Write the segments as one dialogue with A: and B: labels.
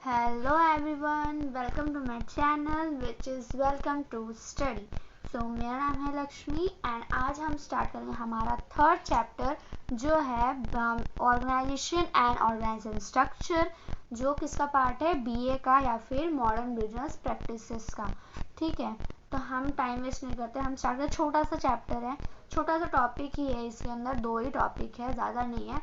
A: Hello everyone, welcome to my channel which is welcome to study. मेरा नाम है Lakshmi and आज हम स्टार्ट करेंगे हमारा थर्ड चैप्टर जो है ऑर्गेनाइजेशन एंड ऑर्गेनाइजेशन स्ट्रक्चर, जो किसका पार्ट है, बीए का या फिर मॉडर्न बिजनेस प्रैक्टिसेस का। ठीक है, तो हम टाइम वेस्ट नहीं करते, हम स्टार्ट करते। छोटा सा चैप्टर है, छोटा सा टॉपिक ही है, इसके अंदर 2 ही टॉपिक है, ज़्यादा नहीं है,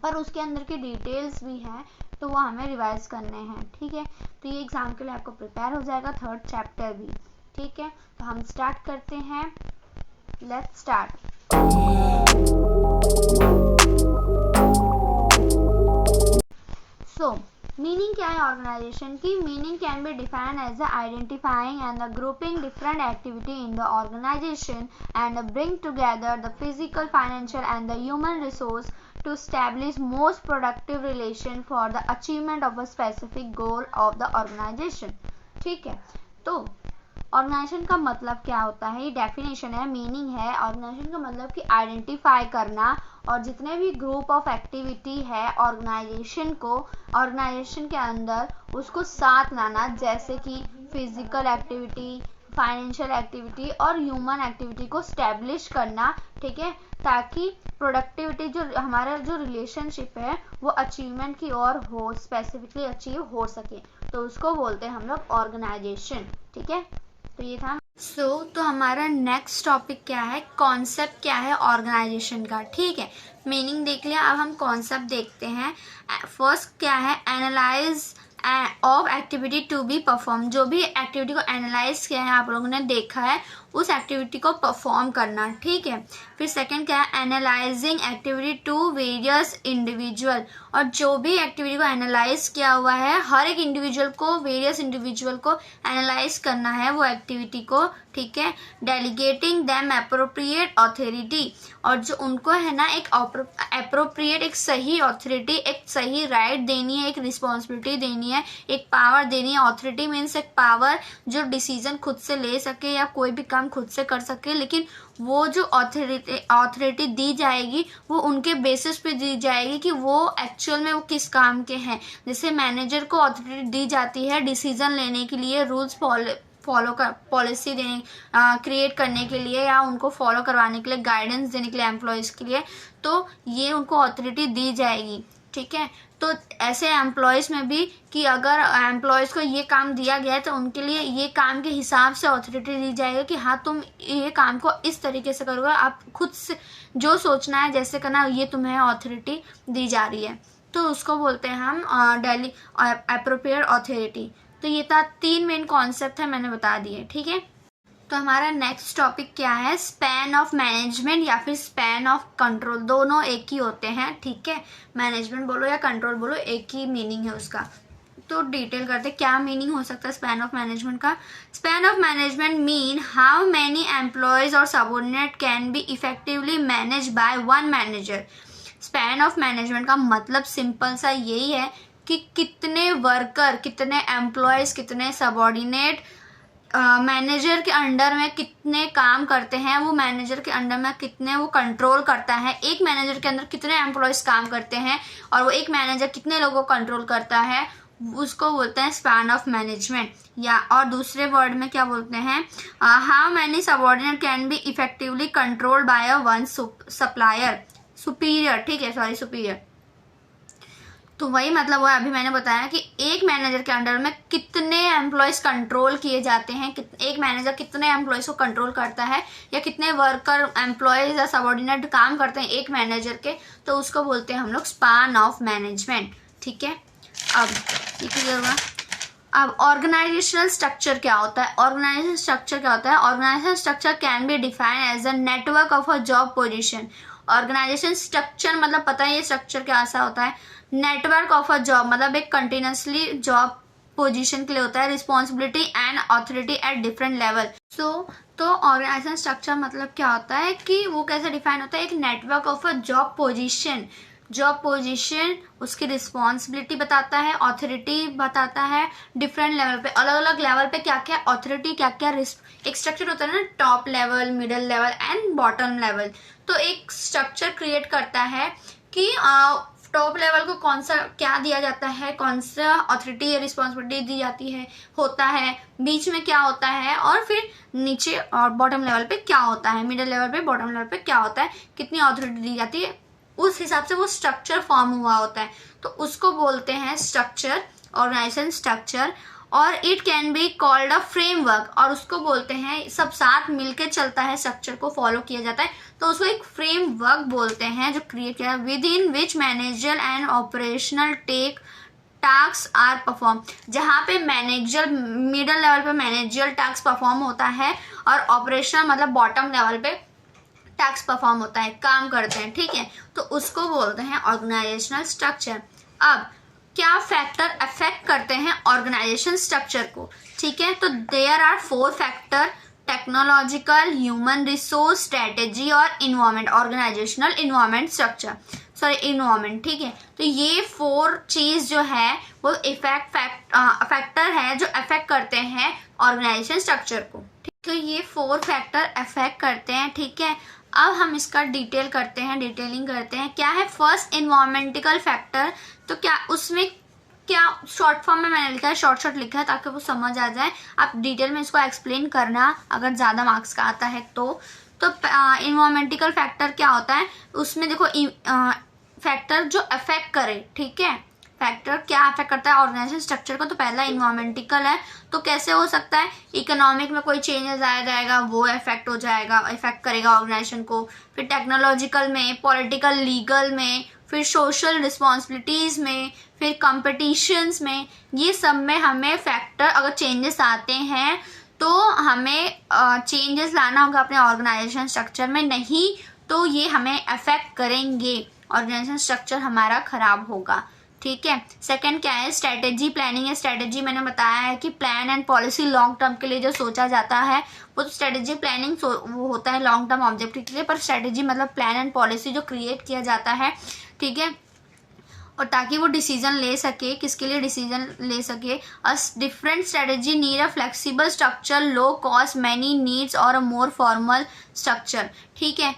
A: पर उसके अंदर की डिटेल्स भी हैं तो वो हमें रिवाइज करने हैं। ठीक है, तो ये एग्जाम के लिए आपको प्रिपेयर हो जाएगा, थर्ड चैप्टर भी। ठीक है, तो हम स्टार्ट करते हैं, लेट्स स्टार्ट। सो मीनिंग क्या है ऑर्गेनाइजेशन की? Meaning can be defined as identifying and the grouping different activity in the organisation and bring together the physical, financial and the human resource to establish most productive relation for the achievement of a specific goal of the organization। ठीक है, तो organisation का मतलब क्या होता है, ये definition है, मीनिंग है। ऑर्गेनाइजेशन का मतलब कि आइडेंटिफाई करना और जितने भी ग्रुप ऑफ एक्टिविटी है ऑर्गेनाइजेशन को, ऑर्गेनाइजेशन के अंदर उसको साथ लाना, जैसे कि फिजिकल एक्टिविटी, फाइनेंशियल एक्टिविटी और ह्यूमन एक्टिविटी को स्टैब्लिश करना। ठीक है, ताकि प्रोडक्टिविटी जो हमारा जो रिलेशनशिप है वो अचीवमेंट की ओर हो, स्पेसिफिकली अचीव हो सके, तो उसको बोलते हैं हम लोग ऑर्गेनाइजेशन। ठीक है, तो ये था। तो हमारा नेक्स्ट टॉपिक क्या है, कॉन्सेप्ट क्या है ऑर्गेनाइजेशन का। ठीक है, मीनिंग देख लिया, अब हम कॉन्सेप्ट देखते हैं। फर्स्ट क्या है, analyse of activity to be perform. जो भी एक्टिविटी को एनालाइज किया है, आप लोगों ने देखा है, उस एक्टिविटी को परफॉर्म करना। ठीक है, फिर सेकंड क्या है, analysing activity to various individual. और जो भी एक्टिविटी को एनालाइज किया हुआ है, हर एक इंडिविजुअल को, वेरियस इंडिविजुअल को एनालाइज करना है वो एक्टिविटी को। ठीक है, डेलीगेटिंग देम अप्रोप्रिएट ऑथोरिटी। और जो उनको है ना एक अप्रोप्रिएट, एक सही ऑथोरिटी, एक सही राइट देनी है, एक रिस्पॉन्सिबिलिटी देनी है, एक पावर देनी है। ऑथोरिटी मीन्स एक पावर जो डिसीजन खुद से ले सके या कोई भी काम खुद से कर सके, लेकिन वो जो ऑथोरिटी दी जाएगी वो उनके बेसिस पे दी जाएगी कि वो एक्चुअल में वो किस काम के हैं। जैसे मैनेजर को ऑथोरिटी दी जाती है डिसीजन लेने के लिए, रूल्स पॉलिसी देने, क्रिएट करने के लिए, या उनको फॉलो करवाने के लिए, गाइडेंस देने के लिए एम्प्लॉयज के लिए, तो ये उनको ऑथोरिटी दी जाएगी। ठीक है, तो ऐसे एम्प्लॉयज में भी कि अगर एम्प्लॉयज को ये काम दिया गया है तो उनके लिए ये काम के हिसाब से ऑथोरिटी दी जाएगी कि हाँ तुम ये काम को इस तरीके से करोगे, आप खुद से जो सोचना है जैसे करना, ये तुम्हें ऑथोरिटी दी जा रही है, तो उसको बोलते हैं हम डेली अप्रोप्रिएट ऑथोरिटी। तो ये था 3 मेन कॉन्सेप्ट है, मैंने बता दिए। ठीक है, तो हमारा नेक्स्ट टॉपिक क्या है, स्पैन ऑफ मैनेजमेंट या फिर स्पैन ऑफ कंट्रोल। दोनों एक ही होते हैं। ठीक है, मैनेजमेंट बोलो या कंट्रोल बोलो, एक ही मीनिंग है उसका। तो डिटेल करते क्या मीनिंग हो सकता है स्पैन ऑफ मैनेजमेंट का। Span of management mean how many employees और subordinate can be effectively manage by one manager. Span of management का मतलब सिंपल सा यही है कि कितने वर्कर, कितने एम्प्लॉयज, कितने सबऑर्डिनेट मैनेजर के अंडर में कितने काम करते हैं, वो मैनेजर के अंडर में कितने वो कंट्रोल करता है। एक मैनेजर के अंदर कितने एम्प्लॉयज काम करते हैं और वो एक मैनेजर कितने लोगों को कंट्रोल करता है, उसको बोलते हैं स्पैन ऑफ मैनेजमेंट। या और दूसरे वर्ड में क्या बोलते हैं, how many subordinate can be effectively controlled by a one superior. ठीक है, सॉरी, सुपीरियर। तो वही मतलब वो अभी मैंने बताया कि एक मैनेजर के अंडर में कितने एम्प्लॉयज कंट्रोल किए जाते हैं, एक मैनेजर कितने एम्प्लॉयज को कंट्रोल करता है, या कितने वर्कर, एम्प्लॉयज या सबऑर्डिनेट काम करते हैं एक मैनेजर के, तो उसको बोलते हैं हम लोग स्पैन ऑफ मैनेजमेंट। ठीक है, अब ये क्लियर हुआ। अब ऑर्गेनाइजेशनल स्ट्रक्चर क्या होता है, ऑर्गेनाइजेशन स्ट्रक्चर क्या होता है। Organisation structure can be defined as a network of a job position. Organisation structure मतलब पता है ये स्ट्रक्चर क्या ऐसा होता है, नेटवर्क ऑफ अ जॉब मतलब एक कंटिन्यूसली जॉब पोजीशन के लिए होता है, responsibility and authority at different level. तो ऑर्गेनाइजेशन स्ट्रक्चर मतलब क्या होता है कि वो कैसे डिफाइन होता है, एक network of a job position. Job position उसकी रिस्पॉन्सिबिलिटी बताता है, ऑथोरिटी बताता है, डिफरेंट लेवल पे, अलग अलग लेवल पे क्या क्या ऑथोरिटी, क्या क्या एक स्ट्रक्चर होता है ना, top level, middle level and bottom level. तो एक स्ट्रक्चर क्रिएट करता है कि टॉप लेवल को कौन सा क्या दिया जाता है, कौन सा अथॉरिटी या रिस्पॉन्सिबिलिटी दी जाती है होता है, बीच में क्या होता है, और फिर नीचे और बॉटम लेवल पे क्या होता है, मिडिल लेवल पे बॉटम लेवल पे क्या होता है, कितनी अथॉरिटी दी जाती है, उस हिसाब से वो स्ट्रक्चर फॉर्म हुआ होता है। तो उसको बोलते हैं स्ट्रक्चर, ऑर्गेनाइजेशन स्ट्रक्चर। और it can be called a framework, और उसको बोलते हैं सब साथ मिलके चलता है, स्ट्रक्चर को फॉलो किया जाता है तो उसको एक फ्रेमवर्क बोलते हैं जो क्रिएट किया with in which manager and operational tech task are perform, जहाँ पे मैनेजर मिडिल लेवल पे मैनेजर टास्क परफॉर्म होता है और ऑपरेशनल मतलब बॉटम लेवल पे टास्क परफॉर्म होता है, काम करते हैं, ठीक है। तो उसको बोलते हैं ऑर्गेनाइजेशनल स्ट्रक्चर। अब क्या फैक्टर अफेक्ट करते हैं ऑर्गेनाइजेशन स्ट्रक्चर को, ठीक है। तो there are 4 factor, technological, human resource, strategy और environment, organisational environment structure, sorry environment, ठीक है। तो ये 4 चीज जो है वो फैक्टर है जो अफेक्ट करते हैं ऑर्गेनाइजेशन स्ट्रक्चर को, ठीक। तो ये 4 फैक्टर अफेक्ट करते हैं, ठीक है। अब हम इसका डिटेलिंग करते हैं। क्या है फर्स्ट, इन्वायरमेंटिकल फैक्टर। तो क्या उसमें क्या शॉर्ट फॉर्म में मैंने लिखा है, शॉर्ट लिखा है ताकि वो समझ आ जाए। आप डिटेल में इसको एक्सप्लेन करना अगर ज़्यादा मार्क्स का आता है तो इन्वायरमेंटिकल फैक्टर क्या होता है, उसमें देखो फैक्टर जो अफेक्ट करे, ठीक है। फैक्टर क्या अफेक्ट करता है ऑर्गेनाइजेशन स्ट्रक्चर को, तो पहला इन्वायरमेंटिकल है। तो कैसे हो सकता है, इकोनॉमिक में कोई चेंजेस आया जाएगा वो इफेक्ट करेगा ऑर्गेनाइजेशन को। फिर टेक्नोलॉजिकल में, पॉलिटिकल लीगल में, फिर सोशल रिस्पॉन्सिबिलिटीज में, फिर कंपटीशंस में, ये सब में हमें फैक्टर अगर चेंजेस आते हैं तो हमें चेंजेस लाना होगा अपने ऑर्गेनाइजेशन स्ट्रक्चर में, नहीं तो ये हमें अफेक्ट करेंगे, ऑर्गेनाइजेशन स्ट्रक्चर हमारा खराब होगा, ठीक है। सेकंड क्या है, स्ट्रेटेजी प्लानिंग है। स्ट्रेटेजी मैंने बताया है कि plan and policy long term के लिए जो सोचा जाता है वो तो स्ट्रेटेजी प्लानिंग वो होता है लॉन्ग टर्म ऑब्जेक्टिव के लिए, पर स्ट्रेटेजी मतलब प्लान एंड पॉलिसी जो क्रिएट किया जाता है, ठीक है। और ताकि वो डिसीजन ले सके, किसके लिए डिसीजन ले सके। A different strategy need a flexible structure, low cost, many needs और अ मोर फॉर्मल स्ट्रक्चर, ठीक है।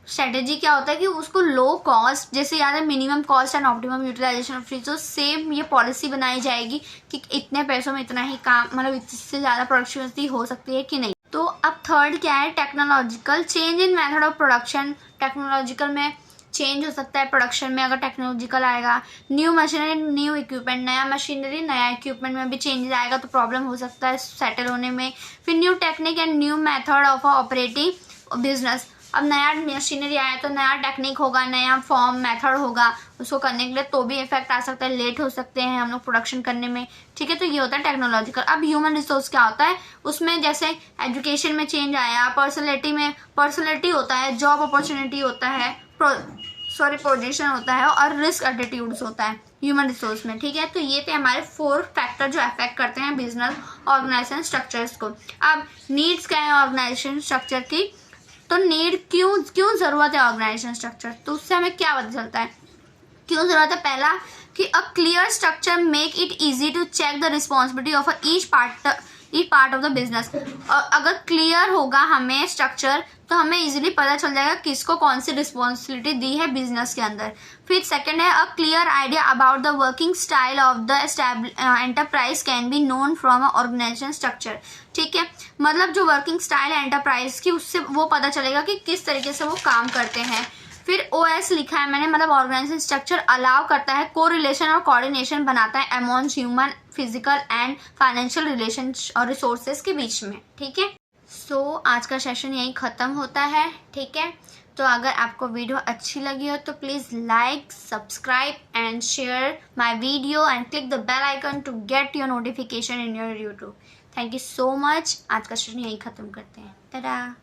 A: स्ट्रेटेजी क्या होता है कि उसको लो कॉस्ट, जैसे याद है minimum cost and optimum utilisation of resource, same ये पॉलिसी बनाई जाएगी कि इतने पैसों में इतना ही काम, मतलब इससे ज़्यादा प्रोडक्टिविटी हो सकती है कि नहीं। तो अब थर्ड क्या है, technological, change in method of production. Technological में चेंज हो सकता है प्रोडक्शन में अगर टेक्नोलॉजिकल आएगा। न्यू मशीनरी, न्यू इक्विपमेंट, नया मशीनरी नया इक्विपमेंट में भी चेंजेस आएगा तो प्रॉब्लम हो सकता है सेटल होने में। फिर new technique and new method of operating business. अब नया मशीनरी आया तो नया टेक्निक होगा, नया फॉर्म मेथड होगा उसको करने के लिए, तो भी इफेक्ट आ सकता है, लेट हो सकते हैं हम लोग प्रोडक्शन करने में, ठीक है। तो ये होता है टेक्नोलॉजिकल। अब ह्यूमन रिसोर्स क्या होता है, उसमें जैसे एजुकेशन में चेंज आया, पर्सनैलिटी होता है, जॉब अपॉर्चुनिटी होता है, पोजीशन होता है और रिस्क एटीट्यूड्स होता है ह्यूमन रिसोर्स में, ठीक है। तो ये थे हमारे 4 फैक्टर जो अफेक्ट करते हैं बिजनेस ऑर्गेनाइजेशन स्ट्रक्चर्स को। अब नीड्स क्या है ऑर्गेनाइजेशन स्ट्रक्चर की, तो नीड क्यों जरूरत है ऑर्गेनाइजेशन स्ट्रक्चर, तो उससे हमें क्या पता चलता है क्यों जरूरत है। पहला कि a clear structure make it easy to check the responsibility of each part of the business. अगर क्लियर होगा हमें स्ट्रक्चर तो हमें इजीली पता चल जाएगा किसको कौन सी रिस्पॉन्सिबिलिटी दी है बिजनेस के अंदर। फिर सेकंड है, a clear idea about the working style of the enterprise can be known from a organisation structure, ठीक है। मतलब जो वर्किंग स्टाइल है एंटरप्राइज की, उससे वो पता चलेगा कि किस तरीके से वो काम करते हैं। फिर OS लिखा है मैंने, मतलब ऑर्गेनाइजेशन स्ट्रक्चर अलाउ करता है कोरिलेशन और कोऑर्डिनेशन बनाता है among human, physical and financial relation और रिसोर्सेज के बीच में, ठीक है। सो आज का सेशन यही ख़त्म होता है, ठीक है। तो अगर आपको वीडियो अच्छी लगी हो तो please like, subscribe and share my video and click the bell icon to get your notification in your YouTube. Thank you so much. आज का सेशन यही ख़त्म करते हैं, टाटा।